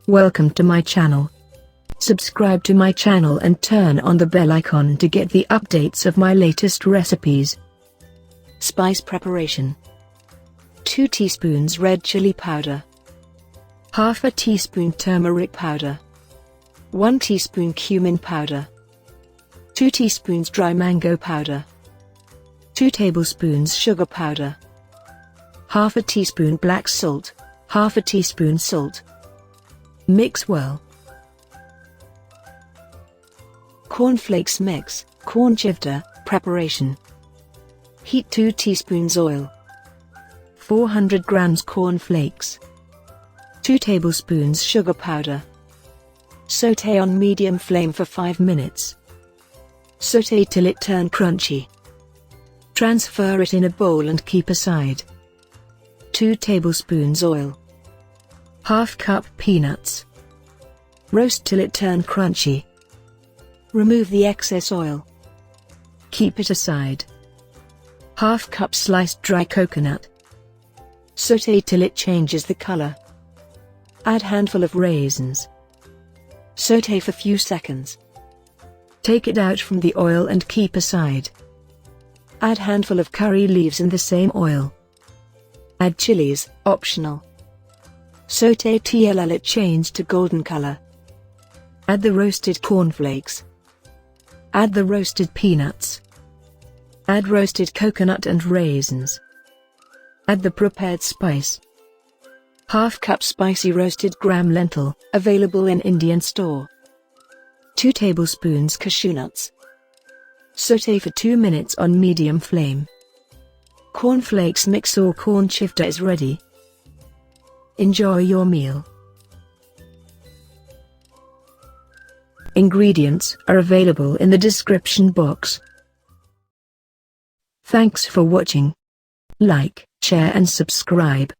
Welcome to my channel. Subscribe to my channel and turn on the bell icon to get the updates of my latest recipes. Spice preparation: 2 teaspoons red chili powder, half a teaspoon turmeric powder, 1 teaspoon cumin powder, 2 teaspoons dry mango powder, 2 tablespoons sugar powder, half a teaspoon black salt, half a teaspoon salt. Mix well. Cornflakes mix, corn chivda, preparation. Heat 2 teaspoons oil, 400 grams cornflakes, 2 tablespoons sugar powder. Sauté on medium flame for 5 minutes. Sauté till it turn crunchy. Transfer it in a bowl and keep aside. 2 tablespoons oil, half cup peanuts. Roast till it turn crunchy. Remove the excess oil. Keep it aside. Half cup sliced dry coconut. Sauté till it changes the color. Add handful of raisins. Sauté for few seconds. Take it out from the oil and keep aside. Add handful of curry leaves in the same oil. Add chilies, optional. Sauté till it change to golden color. Add the roasted cornflakes. Add the roasted peanuts. Add roasted coconut and raisins. Add the prepared spice. Half cup spicy roasted gram lentil, available in Indian store. 2 tablespoons cashewnuts. Sauté for 2 minutes on medium flame. Cornflakes mix or corn chivda is ready. Enjoy your meal. Ingredients are available in the description box. Thanks for watching. Like, share and subscribe.